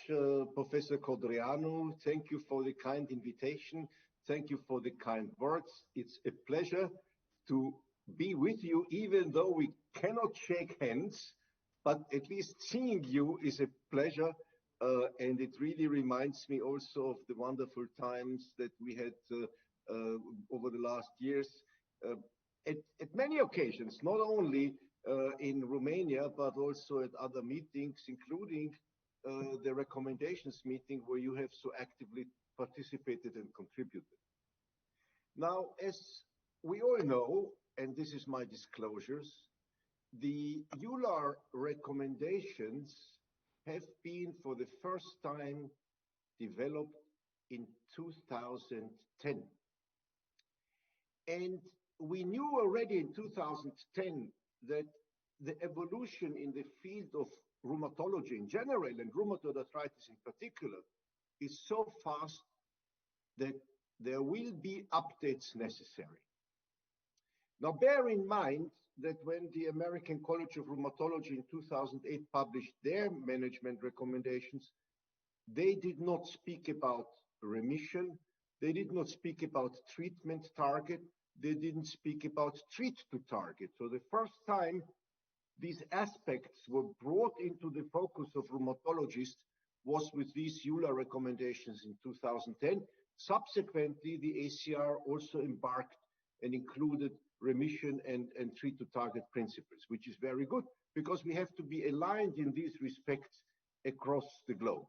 Professor Codreanu. Thank you for the kind invitation. Thank you for the kind words. It's a pleasure to be with you, even though we cannot shake hands, but at least seeing you is a pleasure. And it really reminds me also of the wonderful times that we had over the last years at many occasions, not only in Romania, but also at other meetings, including the recommendations meeting where you have so actively participated and contributed. Now, as we all know, and this is my disclosures, the EULAR recommendations have been for the first time developed in 2010. And we knew already in 2010 that the evolution in the field of rheumatology in general and rheumatoid arthritis in particular is so fast that there will be updates necessary. Now, bear in mind that when the American College of Rheumatology in 2008 published their management recommendations, they did not speak about remission, they did not speak about treatment target, they didn't speak about treat to target. So the first time these aspects were brought into the focus of rheumatologists was with these EULAR recommendations in 2010. Subsequently, the ACR also embarked and included remission and treat to target principles, which is very good because we have to be aligned in these respects across the globe.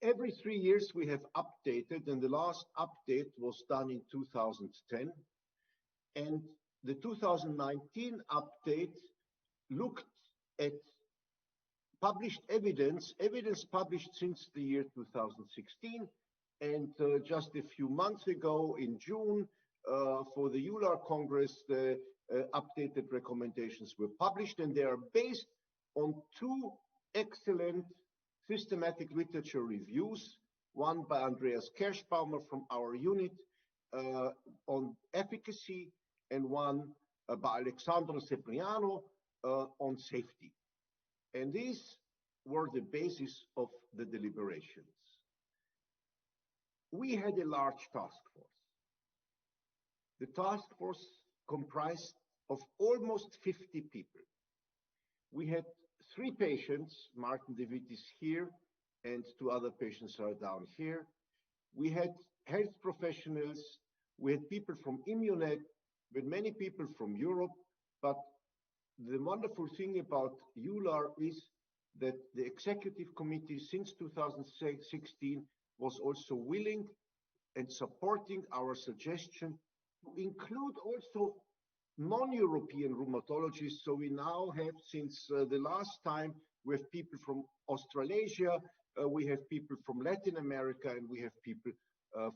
Every 3 years we have updated, and the last update was done in 2010. And the 2019 update looked at published evidence published since the year 2016. And just a few months ago in June, for the EULAR Congress, the updated recommendations were published, and they are based on two excellent systematic literature reviews, one by Andreas Kerschbaumer from our unit on efficacy, and one by Alexandro Cepriano on safety. And these were the basis of the deliberations. We had a large task force. The task force comprised of almost 50 people. We had 3 patients, Martin de Witt is here, and 2 other patients are down here. We had health professionals, we had people from Immunet, with many people from Europe, but the wonderful thing about EULAR is that the executive committee since 2016 was also willing and supporting our suggestion to include also non-European rheumatologists. So we now have, since the last time, we have people from Australasia, we have people from Latin America, and we have people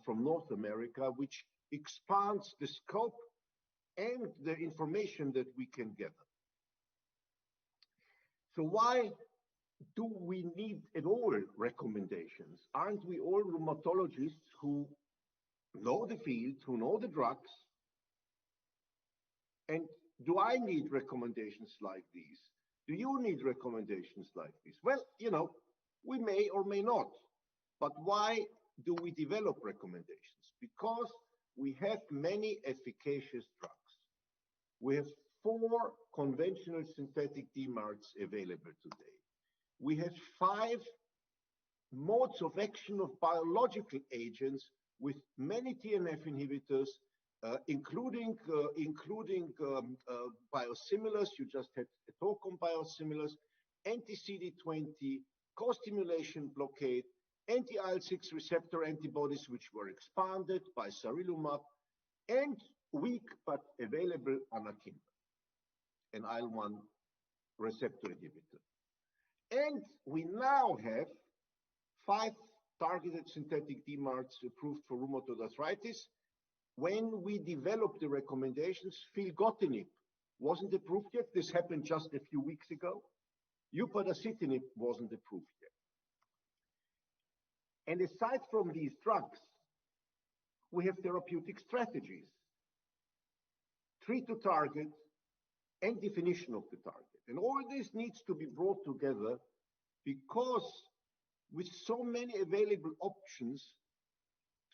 from North America, which expands the scope and the information that we can gather. So why do we need at all recommendations? Aren't we all rheumatologists who know the field, who know the drugs? And do I need recommendations like these? Do you need recommendations like this? Well, you know, we may or may not. But why do we develop recommendations? Because we have many efficacious drugs. We have 4 conventional synthetic DMARDs available today. We have 5 modes of action of biological agents with many TNF inhibitors, including biosimilars. You just had a talk on biosimilars, anti-CD20, co-stimulation blockade, anti-IL-6 receptor antibodies, which were expanded by sarilumab, and weak but available anakinra, an IL-1 receptor inhibitor. And we now have 5 targeted synthetic DMARDs approved for rheumatoid arthritis. When we developed the recommendations, filgotinib wasn't approved yet. This happened just a few weeks ago. Upadacitinib wasn't approved yet. And aside from these drugs, we have therapeutic strategies, treat to target, and definition of the target. And all this needs to be brought together because with so many available options,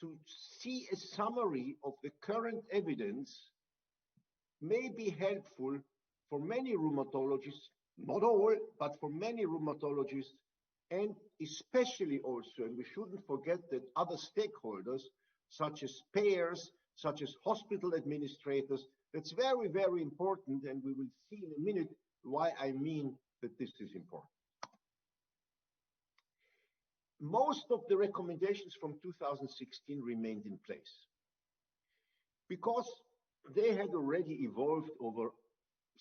to see a summary of the current evidence may be helpful for many rheumatologists, not all, but for many rheumatologists, and especially also, and we shouldn't forget that other stakeholders, such as payers, such as hospital administrators, that's very, very important, and we will see in a minute why I mean that this is important. Most of the recommendations from 2016 remained in place because they had already evolved over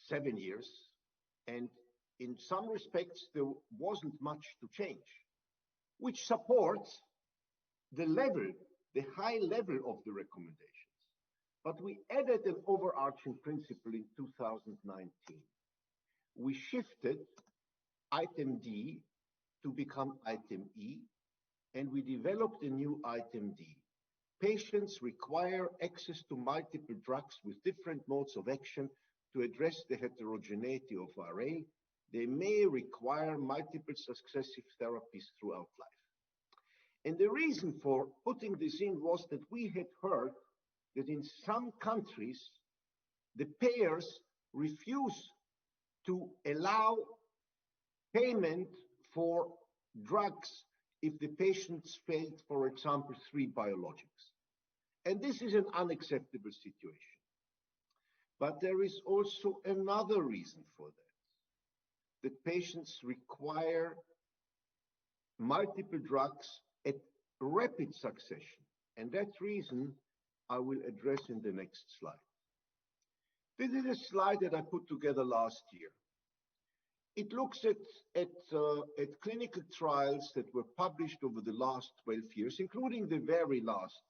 7 years, and in some respects there wasn't much to change, which supports the level, the high level of the recommendations. But we added an overarching principle in 2019. We shifted item D to become item E, and we developed a new item D. Patients require access to multiple drugs with different modes of action to address the heterogeneity of RA. They may require multiple successive therapies throughout life. And the reason for putting this in was that we had heard that in some countries, the payers refuse to allow payment for drugs if the patients failed, for example, 3 biologics. And this is an unacceptable situation. But there is also another reason for that patients require multiple drugs at rapid succession. And that reason I will address in the next slide. This is a slide that I put together last year. It looks at clinical trials that were published over the last 12 years, including the very last.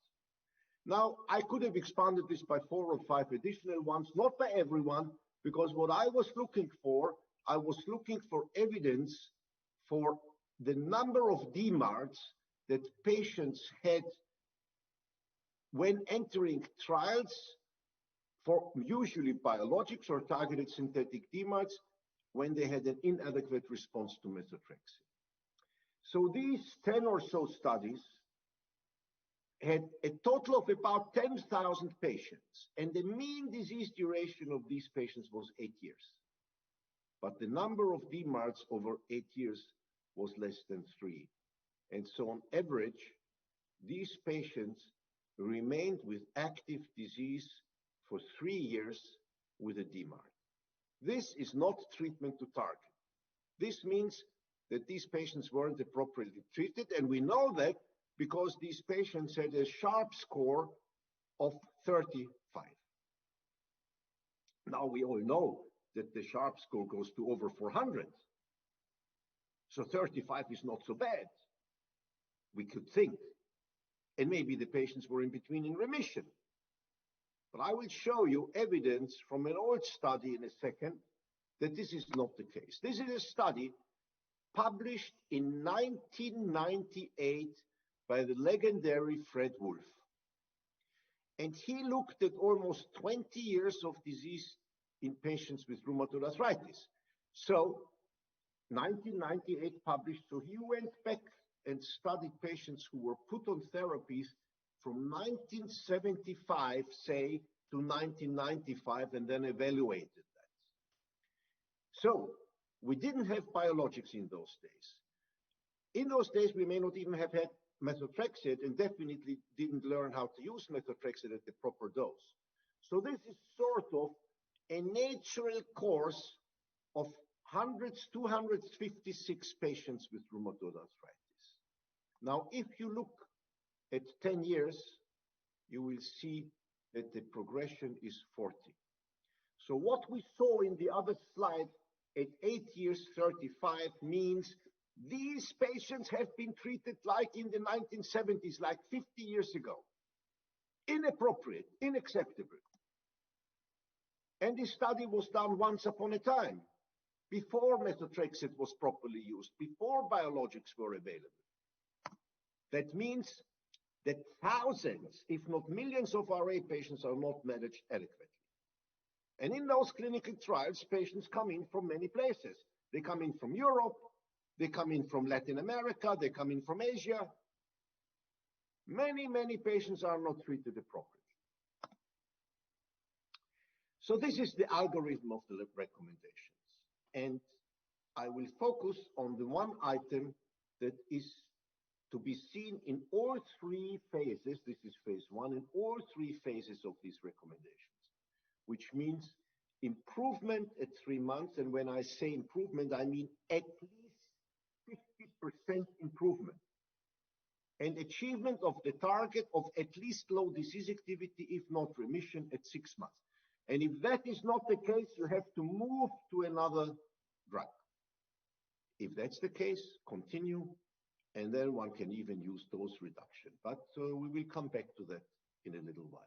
Now, I could have expanded this by 4 or 5 additional ones, not by everyone, because what I was looking for evidence for the number of DMARDs that patients had when entering trials for usually biologics or targeted synthetic DMARDs when they had an inadequate response to methotrexate. So these 10 or so studies had a total of about 10,000 patients, and the mean disease duration of these patients was 8 years. But the number of DMARDs over 8 years was less than 3. And so on average, these patients remained with active disease for 3 years with a DMARD. This is not treatment to target. This means that these patients weren't appropriately treated, and we know that because these patients had a sharp score of 35. Now we all know that the sharp score goes to over 400. So 35 is not so bad, we could think. And maybe the patients were in between in remission. But I will show you evidence from an old study in a second that this is not the case. This is a study published in 1998 by the legendary Fred Wolf. And he looked at almost 20 years of disease in patients with rheumatoid arthritis. So 1998 published, so he went back and studied patients who were put on therapies from 1975, say, to 1995, and then evaluated that. So we didn't have biologics in those days. In those days, we may not even have had methotrexate, and definitely didn't learn how to use methotrexate at the proper dose. So this is sort of a natural course of 256 patients with rheumatoid arthritis. Now, if you look at 10 years, you will see that the progression is 40. So what we saw in the other slide at 8 years, 35 means these patients have been treated like in the 1970s, like 50 years ago. Inappropriate, unacceptable. And this study was done once upon a time, before methotrexate was properly used, before biologics were available. That means that thousands, if not millions of RA patients are not managed adequately. And in those clinical trials, patients come in from many places. They come in from Europe, They come in from Latin America, they come in from Asia. Many, many patients are not treated appropriately. So this is the algorithm of the recommendations. And I will focus on the one item that is to be seen in all three phases. This is phase one, in all three phases of these recommendations, which means improvement at 3 months. And when I say improvement, I mean at least 50% improvement and achievement of the target of at least low disease activity, if not remission, at 6 months. And if that is not the case, you have to move to another drug. If that's the case, continue, and then one can even use dose reduction. But we will come back to that in a little while.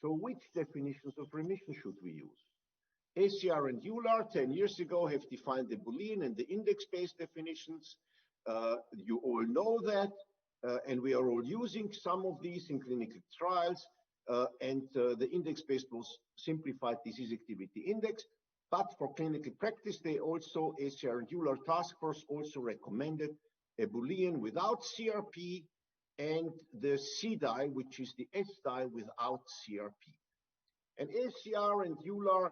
So which definitions of remission should we use? ACR and EULAR 10 years ago have defined the Boolean and the index-based definitions. You all know that, and we are all using some of these in clinical trials. The index-based was simplified disease activity index. But for clinical practice, they also, ACR and EULAR task force also recommended a Boolean without CRP and the CDI, which is the SDI without CRP. And ACR and EULAR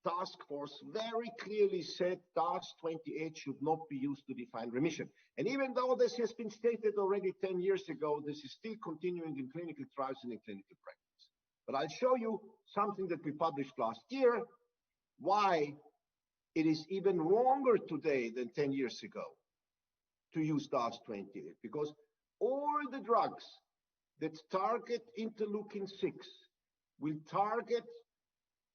task force very clearly said DAS 28 should not be used to define remission. And even though this has been stated already 10 years ago, this is still continuing in clinical trials and in clinical practice. But I'll show you something that we published last year, why it is even longer today than 10 years ago to use DAS 28, because all the drugs that target interleukin-6 will target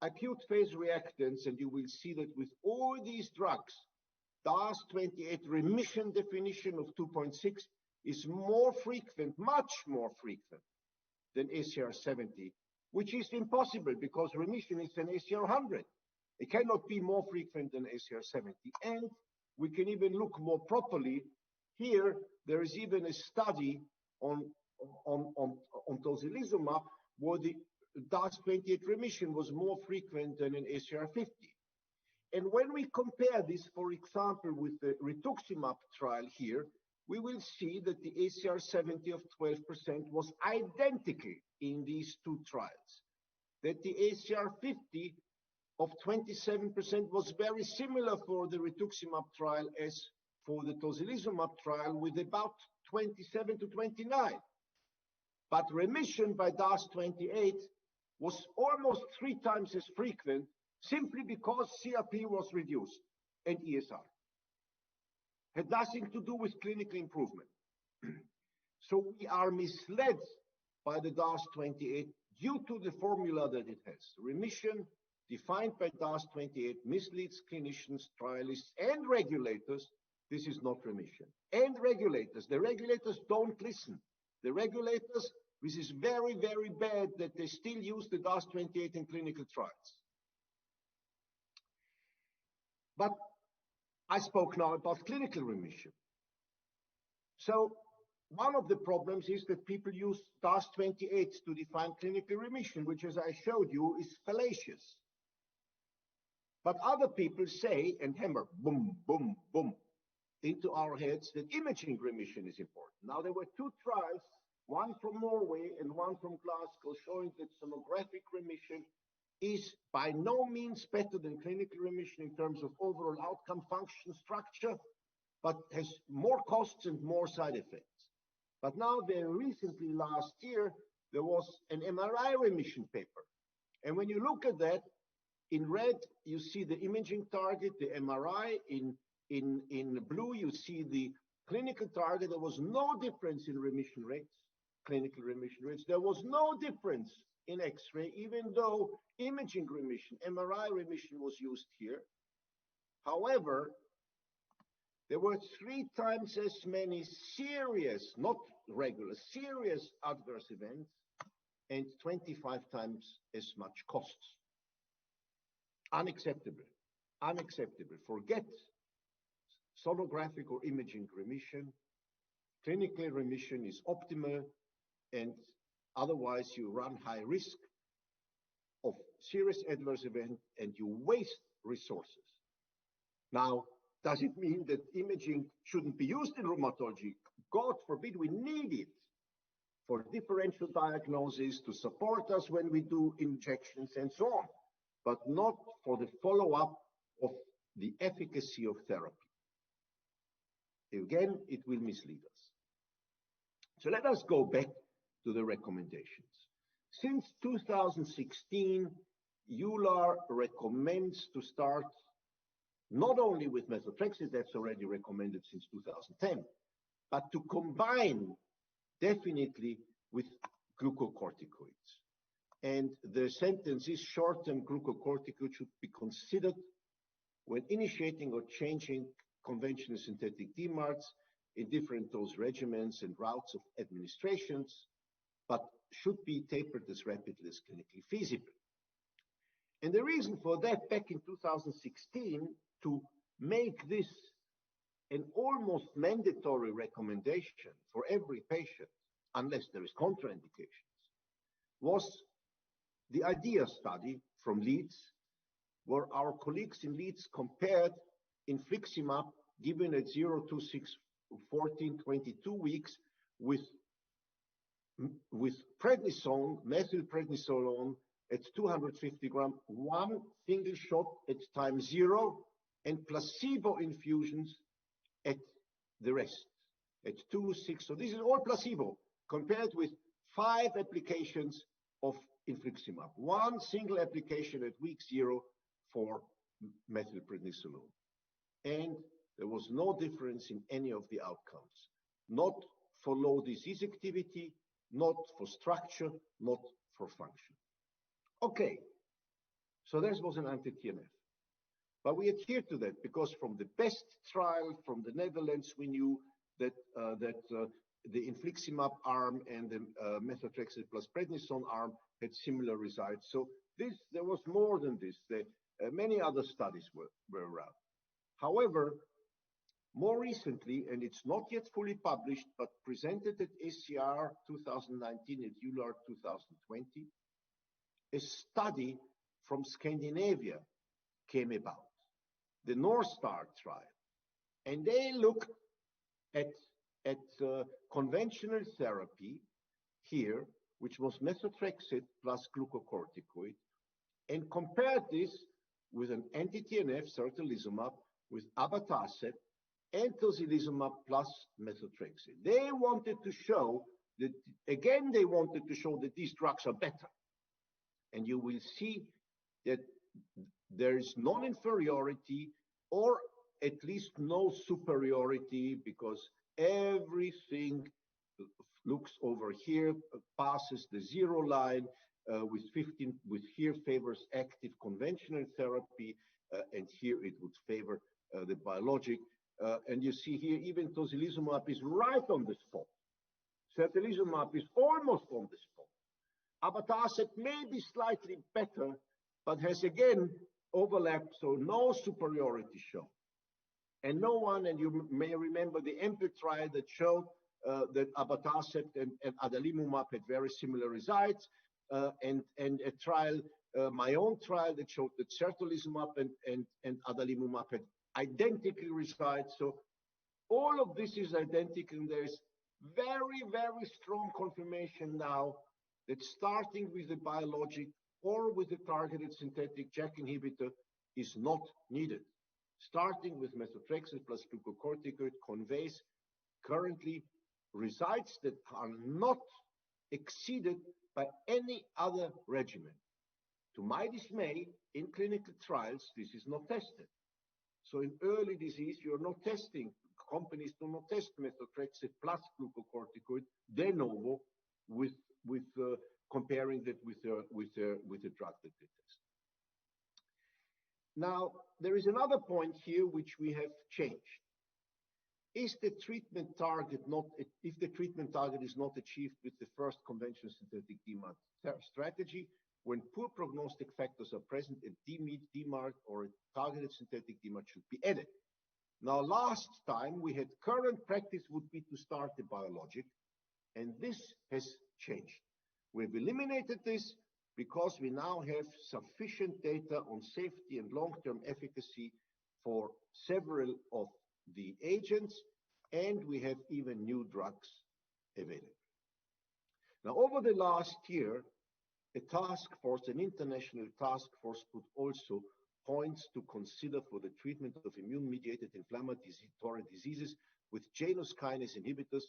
acute phase reactants, and you will see that with all these drugs, DAS 28 remission definition of 2.6 is more frequent, much more frequent than ACR 70, which is impossible because remission is an ACR 100. It cannot be more frequent than ACR 70. And we can even look more properly. Here, there is even a study on tocilizumab where the DAS 28 remission was more frequent than in ACR 50. And when we compare this, for example, with the rituximab trial here, we will see that the ACR 70 of 12% was identical in these two trials. That the ACR 50 of 27% was very similar for the rituximab trial as for the tocilizumab trial, with about 27 to 29. But remission by DAS 28 was almost 3 times as frequent, simply because CRP was reduced and ESR. Had nothing to do with clinical improvement. So we are misled by the DAS 28 due to the formula that it has. Remission defined by DAS 28 misleads clinicians, trialists, and regulators. This is not remission. And regulators, the regulators don't listen. The regulators, this is very, very bad that they still use the DAS 28 in clinical trials. But I spoke now about clinical remission. So one of the problems is that people use DAS 28 to define clinical remission, which, as I showed you, is fallacious. But other people say and hammer, boom, boom, boom, into our heads that imaging remission is important. Now, there were 2 trials, one from Norway and one from Glasgow, showing that sonographic remission is by no means better than clinical remission in terms of overall outcome, function, structure, but has more costs and more side effects. But now, very recently, last year, there was an MRI remission paper. And when you look at that, in red, you see the imaging target, the MRI. In blue, you see the clinical target. There was no difference in remission rates, clinical remission rates. There was no difference in X-ray, even though imaging remission, MRI remission was used here. However, there were 3 times as many serious, not regular, serious adverse events, and 25 times as much costs. Unacceptable. Unacceptable. Forget sonographic or imaging remission. Clinical remission is optimal, and otherwise you run high risk of serious adverse event and you waste resources. Now, Does it mean that imaging shouldn't be used in rheumatology? God forbid, we need it for differential diagnosis, to support us when we do injections and so on, but not for the follow-up of the efficacy of therapy. Again, it will mislead us. So let us go back to the recommendations. Since 2016, EULAR recommends to start not only with methotrexate, that's already recommended since 2010, but to combine definitely with glucocorticoids. And the sentence is short-term glucocorticoids should be considered when initiating or changing conventional synthetic DMARDs in different dose regimens and routes of administrations, but should be tapered as rapidly as clinically feasible. And the reason for that, back in 2016, to make this an almost mandatory recommendation for every patient, unless there is contraindications, was the IDEA study from Leeds, where our colleagues in Leeds compared infliximab given at 0, 2, 6, 14, 22 weeks with prednisone, methylprednisolone at 250 grams, one single shot at time 0, and placebo infusions at the rest, at 2, 6. So this is all placebo, compared with 5 applications of infliximab. One single application at week 0 for methylprednisolone. And there was no difference in any of the outcomes. Not for low disease activity, not for structure, not for function. Okay, so this was an anti-TNF. But we adhere to that because from the BEST trial from the Netherlands, we knew that, the infliximab arm and the methotrexate plus prednisone arm had similar results. So there was more than this. Many other studies were around. However, more recently, and it's not yet fully published, but presented at ACR 2019 at EULAR 2020, a study from Scandinavia came about, the North Star trial. And they looked at conventional therapy here, which was methotrexate plus glucocorticoid, and compared this with an anti-TNF, certolizumab, with abatacept, and tocilizumab plus methotrexate. They wanted to show that, again, they wanted to show that these drugs are better. And you will see that there is non-inferiority or at least no superiority, because everything looks over here, passes the 0 line, with 15, with here favors active conventional therapy, and here it would favor the biologic. And you see here, even tocilizumab is right on the spot. Certolizumab is almost on the spot. Abatacept may be slightly better, but has again overlap, so no superiority shown. And no one, and you may remember the EMPIR trial that showed that abatacept and adalimumab had very similar results, and a trial, my own trial, that showed that certolizumab and adalimumab had identical results. So all of this is identical, and there's very, very strong confirmation now that starting with the biologic or with the targeted synthetic JAK inhibitor is not needed. Starting with methotrexate plus glucocorticoid conveys currently results that are not exceeded by any other regimen. To my dismay, in clinical trials, this is not tested. So in early disease, you're not testing, companies do not test methotrexate plus glucocorticoid de novo with comparing that with the drug that they test. Now, there is another point here which we have changed. Is the treatment target not, if the treatment target is not achieved with the first conventional synthetic DMARD strategy, when poor prognostic factors are present, a DMARD or a targeted synthetic DMARD should be added. Now, last time we had current practice would be to start the biologic, and this has changed. We've eliminated this because we now have sufficient data on safety and long-term efficacy for several of the agents, and we have even new drugs available. Now, over the last year, a task force, an international task force, put also points to consider for the treatment of immune-mediated inflammatory diseases with Janus kinase inhibitors,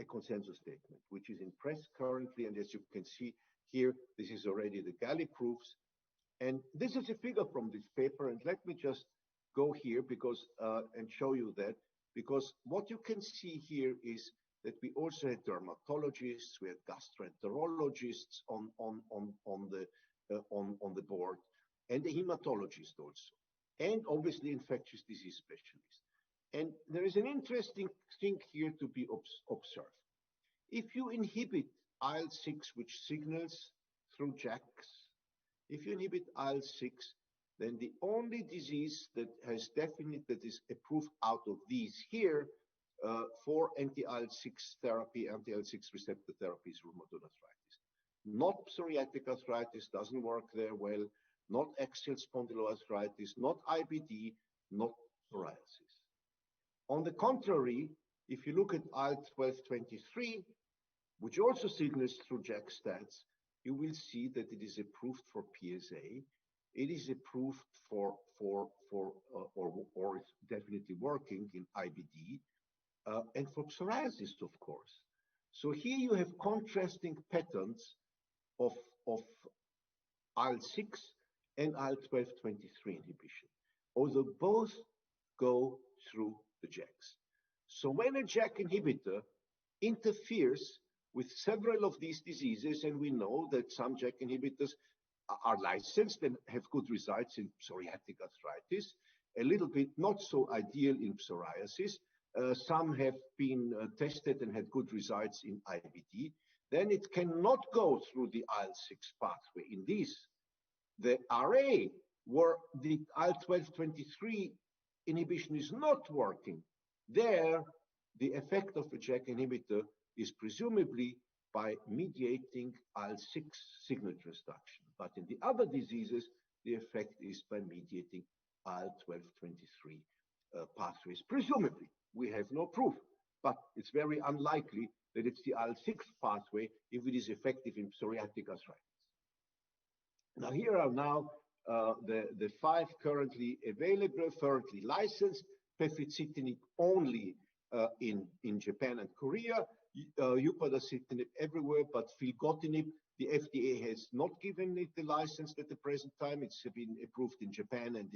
a consensus statement, which is in press currently, and as you can see here, this is already the Galli proofs. And this is a figure from this paper, and let me just go here because and show you that, because what you can see here is that we also had dermatologists, we had gastroenterologists on the board, and a hematologist also, and obviously infectious disease specialists. And there is an interesting thing here to be observed. If you inhibit IL-6, which signals through JAKs, if you inhibit IL-6, then the only disease that has that is approved out of these here for anti-IL-6 therapy, anti-IL-6 receptor therapy is rheumatoid arthritis. Not psoriatic arthritis, doesn't work there well, not axial spondyloarthritis, not IBD, not psoriasis. On the contrary, if you look at IL-12/23, which also signals through JAK stats, you will see that it is approved for PSA. It is approved or is definitely working in IBD and for psoriasis, of course. So here you have contrasting patterns of IL-6 and IL-12/23 inhibition, although both go through the JAKs. So when a JAK inhibitor interferes with several of these diseases, and we know that some JAK inhibitors are licensed and have good results in psoriatic arthritis, a little bit not so ideal in psoriasis, some have been tested and had good results in IBD, then it cannot go through the IL-6 pathway. In these, the RA, where the IL-12/23 inhibition is not working, there the effect of a JAK inhibitor is presumably by mediating IL-6 signal transduction. But in the other diseases, the effect is by mediating IL-12/23 pathways. Presumably, we have no proof, but it's very unlikely that it's the IL-6 pathway if it is effective in psoriatic arthritis. Now, here are now the 5 currently available, currently licensed, peficitinib only in Japan and Korea, upadacitinib everywhere, but filgotinib, the FDA has not given it the license at the present time. It's been approved in Japan and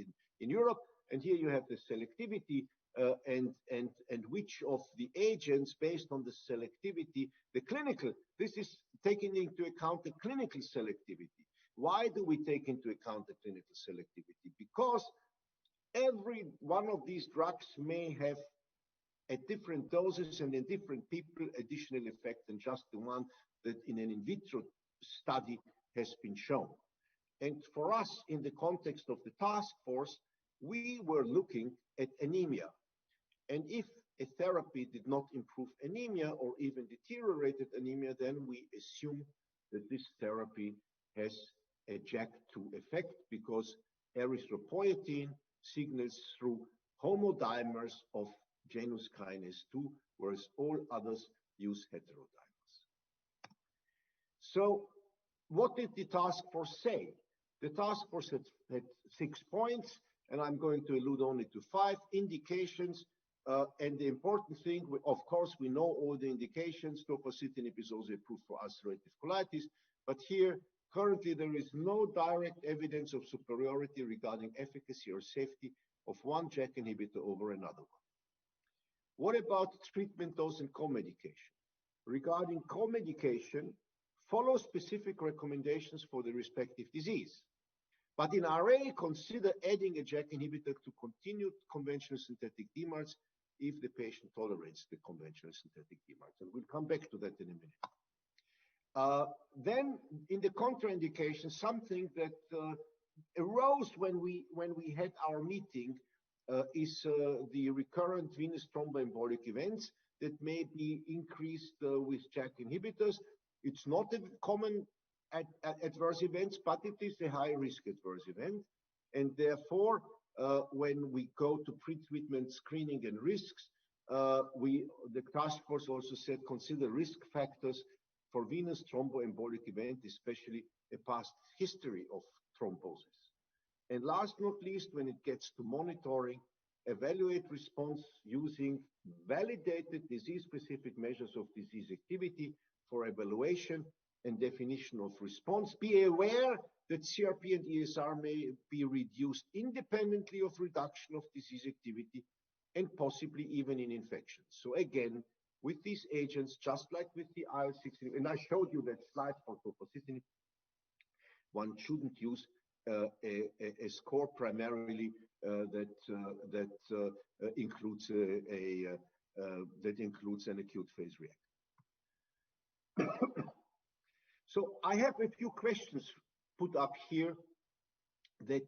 in Europe. And here you have the selectivity and which of the agents, based on the selectivity, the clinical, this is taking into account the clinical selectivity. Why do we take into account the clinical selectivity? Because every one of these drugs may have at different doses and in different people additional effect than just the one that in an in vitro study has been shown. And for us, in the context of the task force, we were looking at anemia. And if a therapy did not improve anemia or even deteriorated anemia, then we assume that this therapy has a JAK2 effect because erythropoietin signals through homodimers of Janus kinase 2, whereas all others use heterodimers. So what did the task force say? The task force had 6 points, and I'm going to allude only to 5 indications. And the important thing, of course, we know all the indications. Tofacitinib is also approved for ulcerative colitis, but here, currently, there is no direct evidence of superiority regarding efficacy or safety of one JAK inhibitor over another one. What about treatment dose and co-medication? Regarding co-medication, follow specific recommendations for the respective disease. But in RA, consider adding a JAK inhibitor to continued conventional synthetic DMARDs if the patient tolerates the conventional synthetic DMARDs. And we'll come back to that in a minute. Then, in the contraindication, something that arose when we had our meeting is the recurrent venous thromboembolic events that may be increased with JAK inhibitors. It's not a common adverse event, but it is a high-risk adverse event. And therefore, when we go to pre-treatment screening and risks. The task force also said consider risk factors for venous thromboembolic event, especially a past history of thrombosis. And last but not least, when it gets to monitoring, evaluate response using validated disease-specific measures of disease activity for evaluation and definition of response. Be aware that CRP and ESR may be reduced independently of reduction of disease activity and possibly even in infections. So again, with these agents, just like with the IL-6, and I showed you that slide for tofacitinib, one shouldn't use a score primarily that includes an acute phase reaction. So I have a few questions put up here that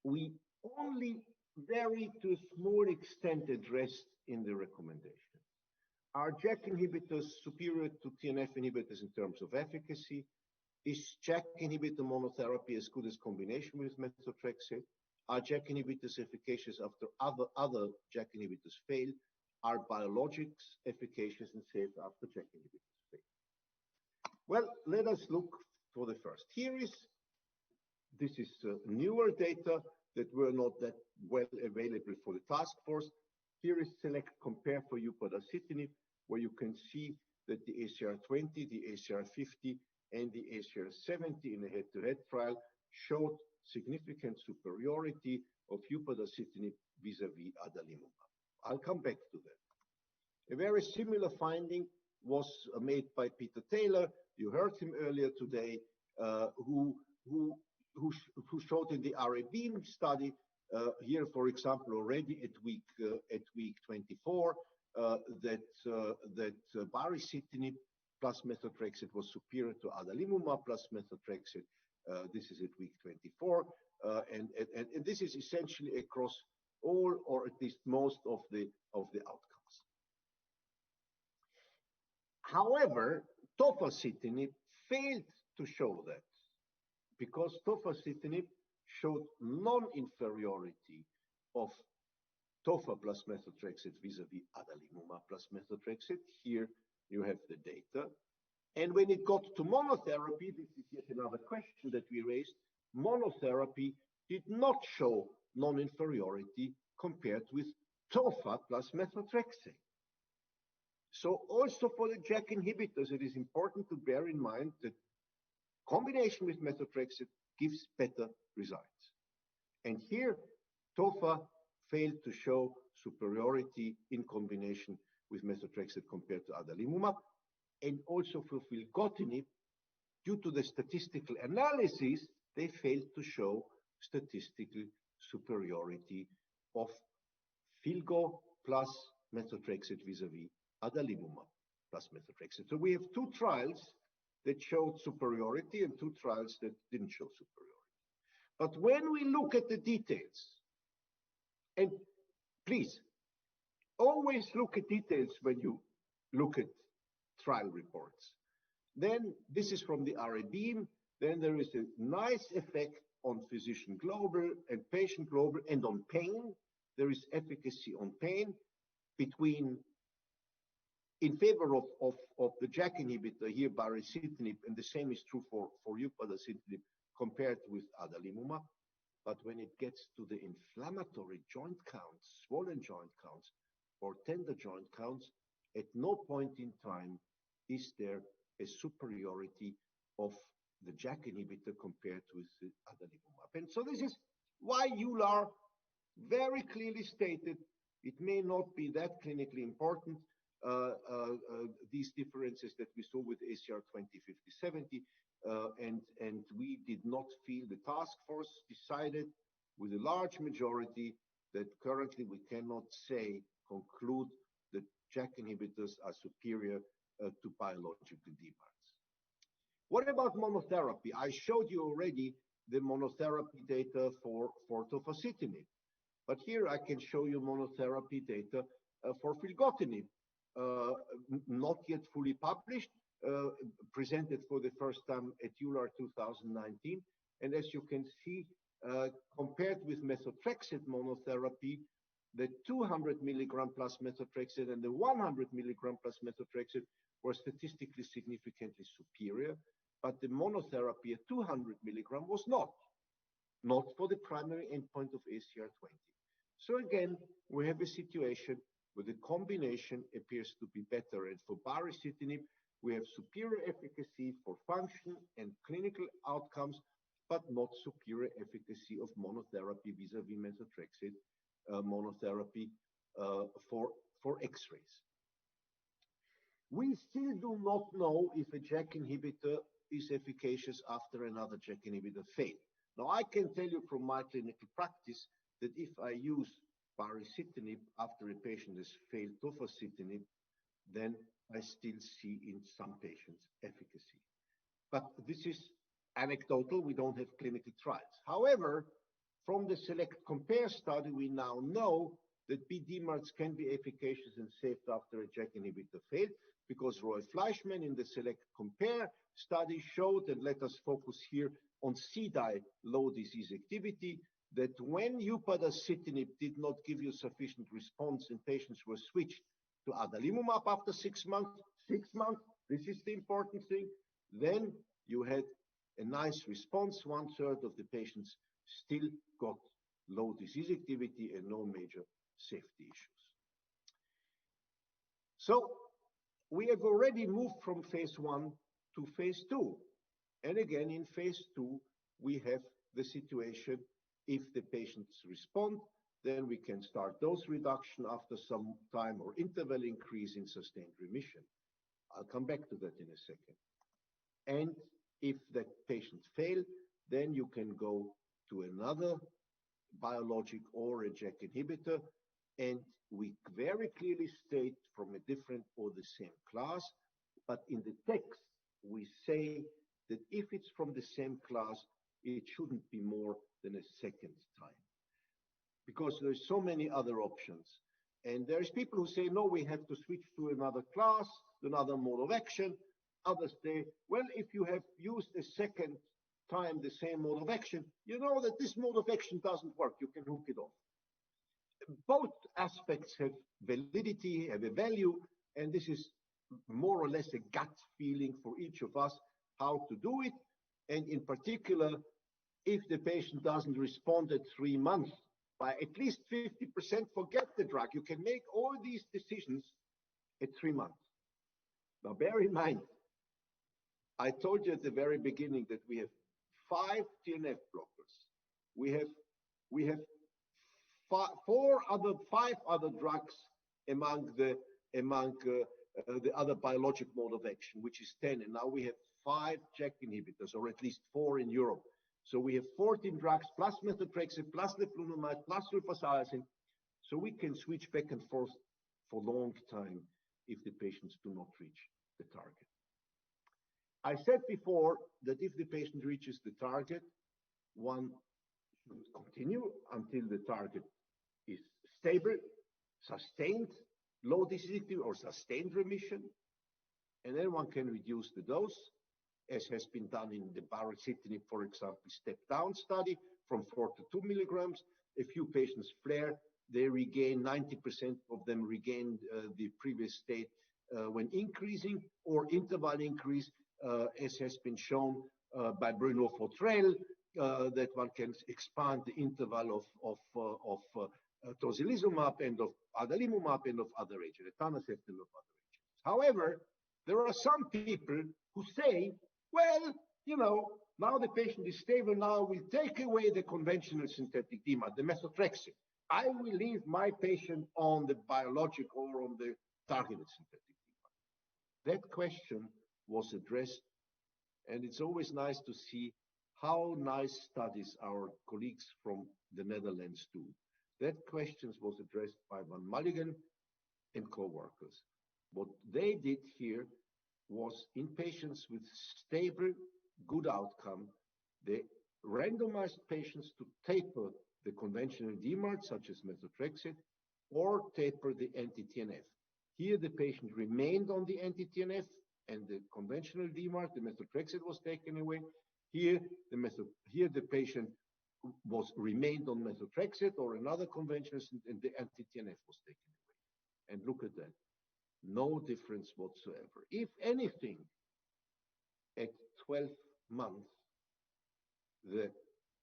we only very to a small extent addressed in the recommendation. Are JAK inhibitors superior to TNF inhibitors in terms of efficacy? Is JAK inhibitor monotherapy as good as combination with methotrexate? Are JAK inhibitors efficacious after other JAK inhibitors fail? Are biologics efficacious and safe after JAK inhibitors fail? Well, let us look for the first. This is newer data that were not that well available for the task force. Here is select compare for upadacitinib, where you can see that the ACR20, the ACR50, and the ACR70 in a head-to-head trial showed significant superiority of upadacitinib vis-a-vis adalimumab. I'll come back to that. A very similar finding was made by Peter Taylor. You heard him earlier today, who showed in the RABEAM study here, for example, already at week 24, that baricitinib plus methotrexate was superior to adalimumab plus methotrexate. This is at week 24, and this is essentially across all, or at least most of the outcomes. However, tofacitinib failed to show that, because tofacitinib showed non-inferiority of tofa plus methotrexate vis-a-vis adalimumab plus methotrexate. Here you have the data. And when it got to monotherapy, this is yet another question that we raised, monotherapy did not show non-inferiority compared with tofa plus methotrexate. So also for the JAK inhibitors, it is important to bear in mind that combination with methotrexate gives better results. And here, tofa failed to show superiority in combination with methotrexate compared to adalimumab. And also for filgotinib, due to the statistical analysis, they failed to show statistical superiority of filgo plus methotrexate vis-a-vis adalimumab plus methotrexate. So we have two trials that showed superiority and two trials that didn't show superiority. But when we look at the details, and please, always look at details when you look at trial reports. Then this is from the RABEAM. Then there is a nice effect on physician global and patient global and on pain. There is efficacy on pain in favor of the JAK inhibitor here, baricitinib, and the same is true for upadacitinib compared with adalimumab. But when it gets to the inflammatory joint counts, swollen joint counts, or tender joint counts, at no point in time is there a superiority of the JAK inhibitor compared with the adalimumab. And so this is why EULAR very clearly stated it may not be that clinically important, these differences that we saw with ACR 20, 50, 70, and we did not feel, the task force decided with a large majority that currently we cannot conclude that JAK inhibitors are superior to biological DMARDs. What about monotherapy? I showed you already the monotherapy data for tofacitinib, but here I can show you monotherapy data for filgotinib, not yet fully published, presented for the first time at EULAR 2019. And as you can see, compared with methotrexate monotherapy, the 200 milligram plus methotrexate and the 100 milligram plus methotrexate were statistically significantly superior, but the monotherapy at 200 milligram was not for the primary endpoint of ACR20. So again, we have a situation where the combination appears to be better, and for baricitinib, we have superior efficacy for function and clinical outcomes, but not superior efficacy of monotherapy vis-a-vis methotrexate monotherapy for X-rays. We still do not know if a JAK inhibitor is efficacious after another JAK inhibitor failed. Now, I can tell you from my clinical practice that if I use baricitinib after a patient has failed tofacitinib, then I still see in some patients efficacy. But this is anecdotal. We don't have clinical trials. However, from the Select Compare study, we now know that BDMARDs can be efficacious and safe after a JAK inhibitor failed, because Roy Fleischmann in the Select Compare study showed, and let us focus here on CDAI, low disease activity, that when upadacitinib did not give you sufficient response and patients were switched to adalimumab after 6 months, this is the important thing, then you had a nice response. 1/3 of the patients still got low disease activity and no major safety issues. So we have already moved from phase 1 to phase 2. And again, in phase 2, we have the situation, if the patients respond, then we can start dose reduction after some time or interval increase in sustained remission. I'll come back to that in a second. And if the patients fail, then you can go to another biologic or a JAK inhibitor. And we very clearly state from a different or the same class, but in the text, we say that if it's from the same class, it shouldn't be more than a second time, because there's so many other options. And there's people who say, no, we have to switch to another class, to another mode of action. Others say, well, if you have used a second time the same mode of action, you know that this mode of action doesn't work. You can hook it off. Both aspects have validity, have a value, and this is more or less a gut feeling for each of us how to do it. And in particular, if the patient doesn't respond at 3 months, by at least 50%, forget the drug. You can make all these decisions at 3 months. Now, bear in mind, I told you at the very beginning that we have 5 TNF blockers. We have 5 other drugs among the other biologic mode of action, which is 10. And now we have 5 JAK inhibitors, or at least 4 in Europe. So we have 14 drugs, plus methotrexate, plus leflunomide, plus sulfasalazine. So we can switch back and forth for a long time if the patients do not reach the target. I said before that if the patient reaches the target, one should continue until the target is stable, sustained, low disease or sustained remission, and then one can reduce the dose, as has been done in the baricitinib, for example, step-down study from 4 to 2 milligrams. A few patients flare, they regain, 90% of them regain the previous state when increasing, or interval increase, as has been shown by Bruno Fautrel, that one can expand the interval of tocilizumab and of adalimumab and of other agents, etanercept and of other agents. However, there are some people who say, well, you know, now the patient is stable, now we'll take away the conventional synthetic DMARD, the methotrexate. I will leave my patient on the biologic or on the targeted synthetic DMARD. That question was addressed, and it's always nice to see how nice studies our colleagues from the Netherlands do. That question was addressed by Van Mulligen and co-workers. What they did here was, in patients with stable, good outcome, they randomized patients to taper the conventional DMARD, such as methotrexate, or taper the anti-TNF. Here, the patient remained on the anti-TNF, and the conventional DMARD, the methotrexate, was taken away. Here, the patient remained on methotrexate or another conventional, and the anti-TNF was taken away. And look at that. No difference whatsoever. If anything, at 12 months, the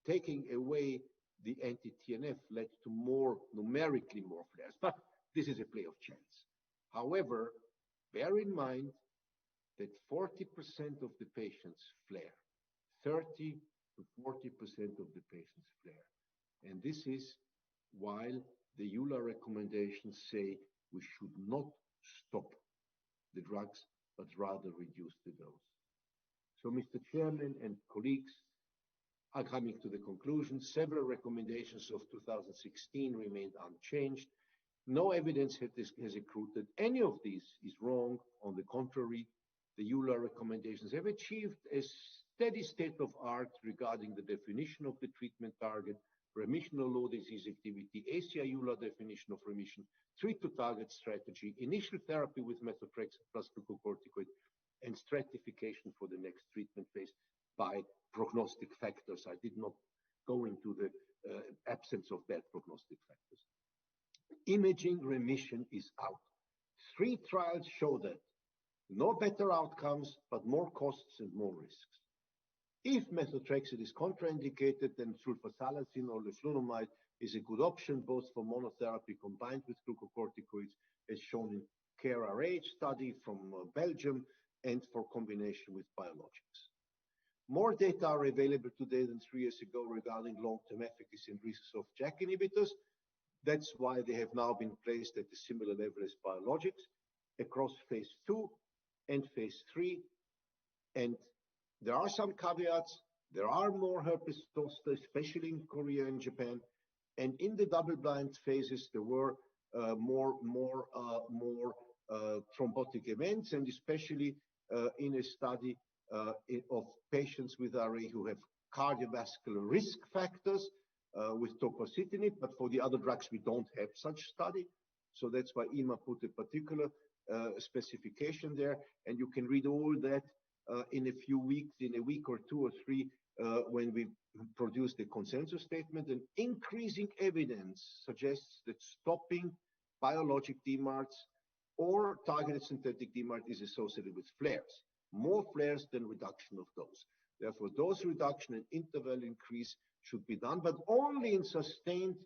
taking away the anti-TNF led to numerically more flares. But this is a play of chance. However, bear in mind that 40% of the patients flare. 30 to 40% of the patients flare. And this is while the EULAR recommendations say we should not stop the drugs, but rather reduce the dose. So, Mr. Chairman and colleagues, are coming to the conclusion. Several recommendations of 2016 remained unchanged. No evidence has accrued that any of these is wrong. On the contrary, the EULAR recommendations have achieved a steady state of art regarding the definition of the treatment target, remission or low disease activity, ACI-EULAR definition of remission, treat-to-target strategy, initial therapy with methotrexate plus glucocorticoid, and stratification for the next treatment phase by prognostic factors. I did not go into the absence of bad prognostic factors. Imaging remission is out. 3 trials show that. No better outcomes, but more costs and more risks. If methotrexate is contraindicated, then sulfasalazine or leflunomide is a good option, both for monotherapy combined with glucocorticoids, as shown in CARE-RH study from Belgium, and for combination with biologics. More data are available today than 3 years ago regarding long-term efficacy and risks of JAK inhibitors. That's why they have now been placed at a similar level as biologics across phase 2 and phase 3. And there are some caveats. There are more herpes zoster, especially in Korea and Japan. And in the double-blind phases, there were more thrombotic events, and especially in a study of patients with RA who have cardiovascular risk factors with tofacitinib, but for the other drugs we don't have such study. So that's why EMA put a particular specification there, and you can read all that in a few weeks, in a week or 2 or 3, when we produce the consensus statement. And increasing evidence suggests that stopping biologic DMARDs or targeted synthetic DMARD is associated with flares. More flares than reduction of dose. Therefore, dose reduction and interval increase should be done, but only in sustained.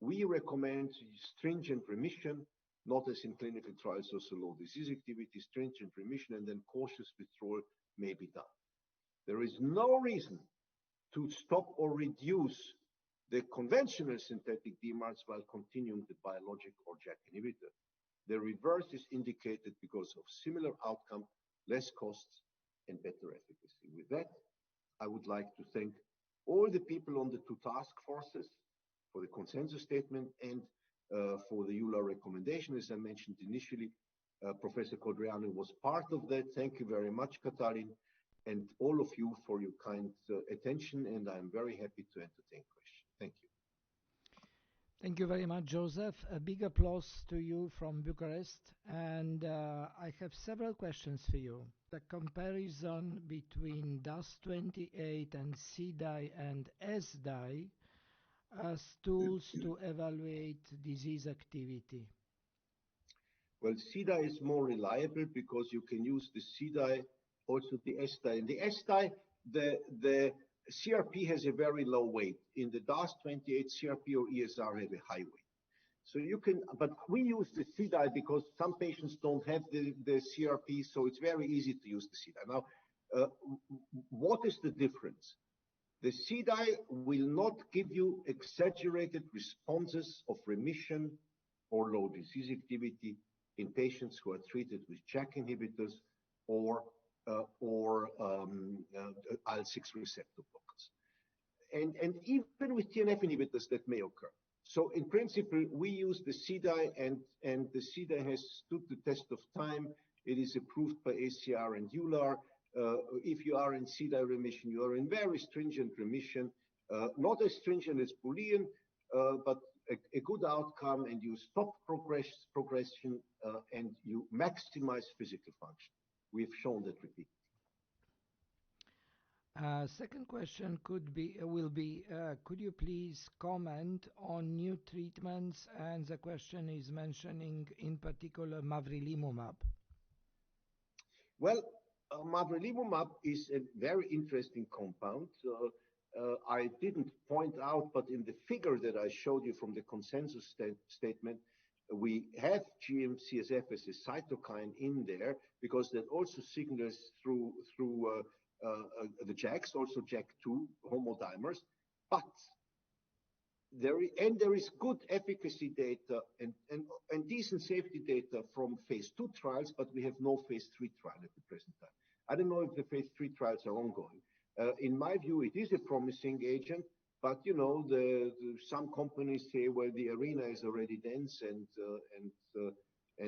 We recommend stringent remission, not as in clinical trials, also low disease activity, stringent remission, and then cautious withdrawal may be done. There is no reason to stop or reduce the conventional synthetic DMARDs while continuing the biologic or JAK inhibitor. The reverse is indicated because of similar outcome, less costs, and better efficacy. With that, I would like to thank all the people on the 2 task forces for the consensus statement and for the EULAR recommendation. As I mentioned initially, Professor Codreanu was part of that. Thank you very much, Katalin, and all of you for your kind attention, and I'm very happy to entertain questions. Thank you. Thank you very much, Josef. A big applause to you from Bucharest. And I have several questions for you. The comparison between DAS28 and CDAI and SDAI as tools to evaluate disease activity. Well, CDAI is more reliable because you can use the CDAI, also the SDAI. In the SDAI, the CRP has a very low weight. In the DAS28, CRP or ESR have a high weight. So you can, but we use the CDAI because some patients don't have the CRP, so it's very easy to use the CDAI. Now, what is the difference? The CDAI will not give you exaggerated responses of remission or low disease activity in patients who are treated with JAK inhibitors or IL-6 receptor blockers. And even with TNF inhibitors that may occur. So in principle, we use the CDAI, and the CDAI has stood the test of time. It is approved by ACR and EULAR. If you are in CDAI remission, you are in very stringent remission, not as stringent as Boolean, but a good outcome, and you stop progression and you maximize physical function. We've shown that repeatedly. Second question could you please comment on new treatments? And the question is mentioning in particular mavrilimumab. Well, mavrilimumab is a very interesting compound. I didn't point out, but in the figure that I showed you from the consensus statement, we have GM-CSF as a cytokine in there because that also signals through the JAKs, also JAK2 homodimers, but there is good efficacy data and decent safety data from phase 2 trials, but we have no phase 3 trial at the present time. I don't know if the phase 3 trials are ongoing. In my view, it is a promising agent, but you know, some companies say, well, the arena is already dense, and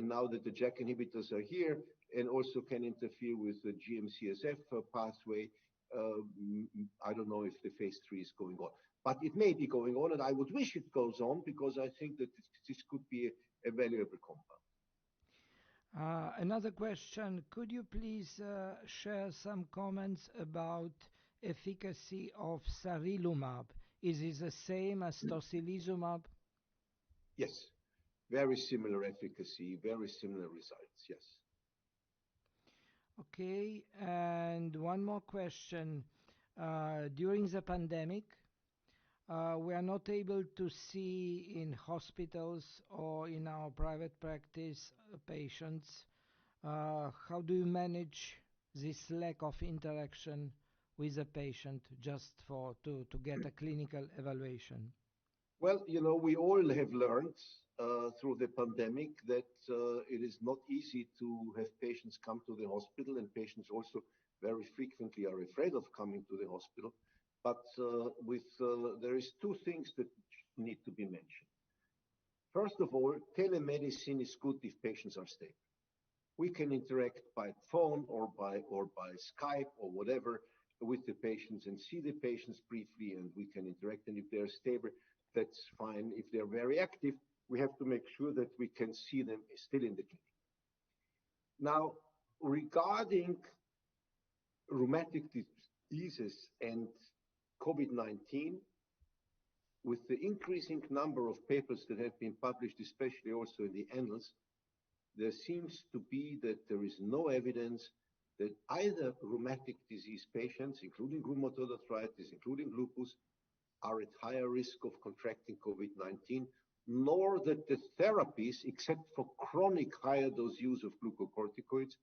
now that the JAK inhibitors are here and also can interfere with the GM-CSF pathway, I don't know if the phase 3 is going on. But it may be going on, and I would wish it goes on because I think that this could be a valuable compound. Another question, could you please share some comments about efficacy of sarilumab? Is it the same as tocilizumab? Yes, very similar efficacy, very similar results, yes. Okay, and one more question. During the pandemic, we are not able to see in hospitals or in our private practice patients. How do you manage this lack of interaction with the patient just to get a clinical evaluation? Well, you know, we all have learned through the pandemic that it is not easy to have patients come to the hospital, and patients also very frequently are afraid of coming to the hospital. But there is two things that need to be mentioned. First of all, telemedicine is good if patients are stable. We can interact by phone or by Skype or whatever with the patients and see the patients briefly, and we can interact. And if they're stable, that's fine. If they're very active, we have to make sure that we can see them still in the clinic. Now, regarding rheumatic diseases and COVID-19, with the increasing number of papers that have been published, especially also in the annals, there seems to be that there is no evidence that either rheumatic disease patients, including rheumatoid arthritis, including lupus, are at higher risk of contracting COVID-19, nor that the therapies, except for chronic higher dose use of glucocorticoids,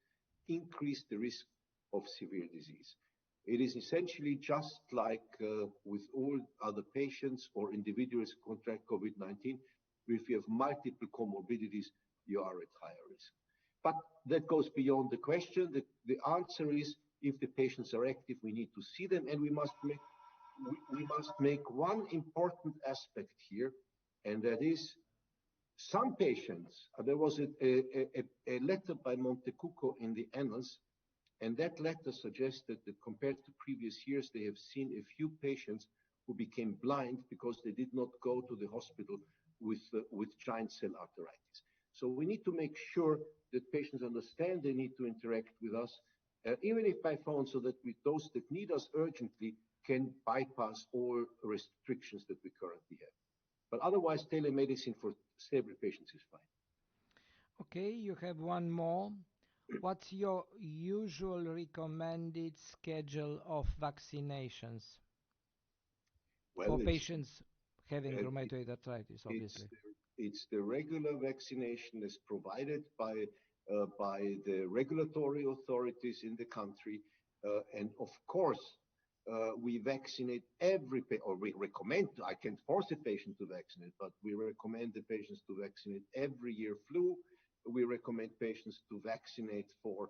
increase the risk of severe disease. It is essentially just like with all other patients or individuals who contract COVID-19. If you have multiple comorbidities, you are at higher risk. But that goes beyond the question. The answer is, if the patients are active, we need to see them, and we must make one important aspect here, and that is some patients. There was a letter by Montecucco in the annals, and that letter suggested that compared to previous years, they have seen a few patients who became blind because they did not go to the hospital with giant cell arteritis. So we need to make sure that patients understand they need to interact with us, even if by phone, so that those that need us urgently can bypass all restrictions that we currently have. But otherwise, telemedicine for stable patients is fine. Okay, you have one more. What's your usual recommended schedule of vaccinations for patients having rheumatoid arthritis, obviously? It's the regular vaccination as provided by the regulatory authorities in the country. And of course, we vaccinate we recommend, I can't force a patient to vaccinate, but we recommend the patients to vaccinate every year flu. We recommend patients to vaccinate for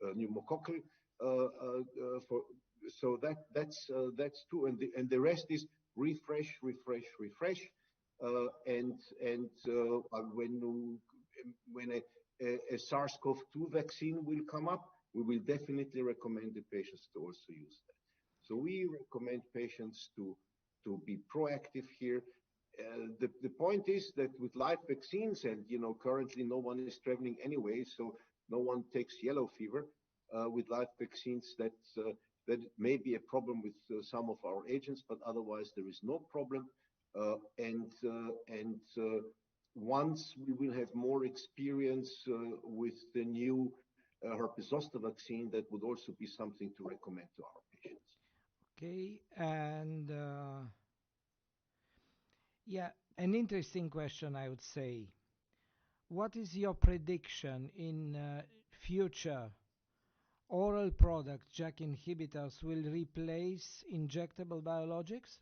pneumococcal. So that's two, and the rest is refresh. When a SARS-CoV-2 vaccine will come up, we will definitely recommend the patients to also use that. So we recommend patients to be proactive here. The point is that with live vaccines, and currently no one is traveling anyway, so no one takes yellow fever. With live vaccines, that that it may be a problem with some of our agents, but otherwise there is no problem. Once we will have more experience with the new herpes zoster vaccine, that would also be something to recommend to our patients. Okay, and yeah, an interesting question, I would say. What is your prediction in future oral product JAK inhibitors will replace injectable biologics?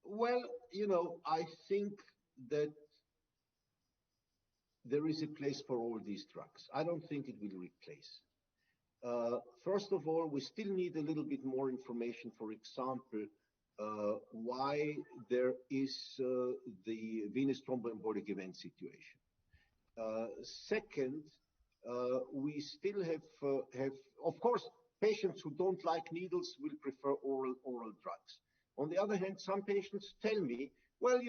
Well, I think that there is a place for all these drugs. I don't think it will replace. First of all, we still need a little bit more information. For example, why there is the venous thromboembolic event situation. Second, we still have, of course, patients who don't like needles will prefer oral drugs. On the other hand, some patients tell me, well,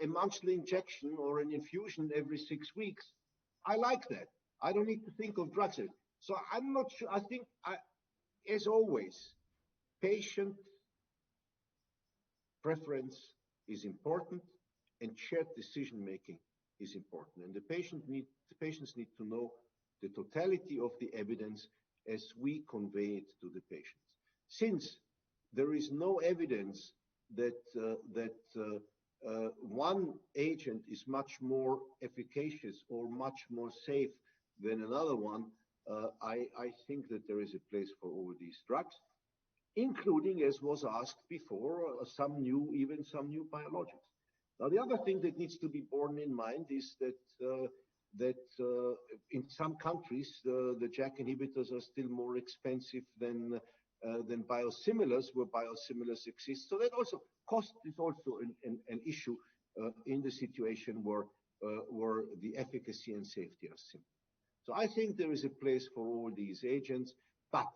a monthly injection or an infusion every 6 weeks, I like that. I don't need to think of drugs. So I'm not sure. I think, as always, patient preference is important, and shared decision making is important. And the patients need to know the totality of the evidence as we convey it to the patients. Since there is no evidence that one agent is much more efficacious or much more safe than another one, I think that there is a place for all these drugs, including, as was asked before, even some new biologics. Now, the other thing that needs to be borne in mind is that in some countries the JAK inhibitors are still more expensive than biosimilars, where biosimilars exist. So that also cost is also an issue in the situation where the efficacy and safety are similar. So I think there is a place for all these agents, but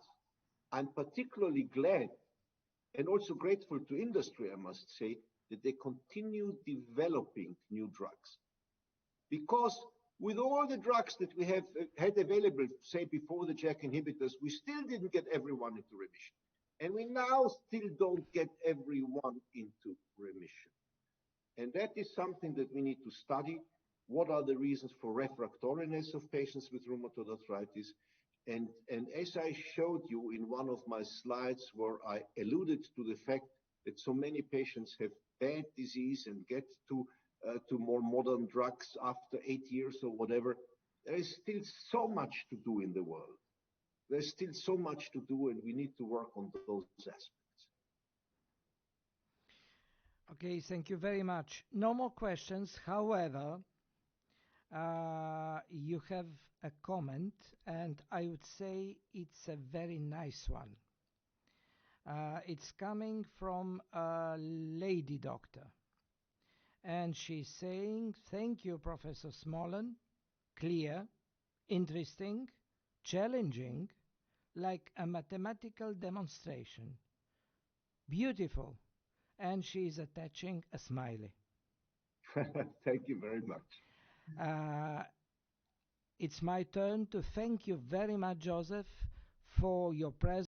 I'm particularly glad and also grateful to industry, I must say, that they continue developing new drugs. Because with all the drugs that we have had available, say before the JAK inhibitors, we still didn't get everyone into remission. And we now still don't get everyone into remission. And that is something that we need to study. What are the reasons for refractoriness of patients with rheumatoid arthritis? And as I showed you in one of my slides where I alluded to the fact that so many patients have bad disease and get to more modern drugs after 8 years or whatever, there is still so much to do in the world. There's still so much to do, and we need to work on those aspects. Okay, thank you very much. No more questions. However, you have a comment, and I would say it's a very nice one. It's coming from a lady doctor, and she's saying, thank you, Professor Smole. Clear, interesting, challenging, like a mathematical demonstration. Beautiful. And she's attaching a smiley. Thank you very much. It's my turn to thank you very much, Josef, for your presence.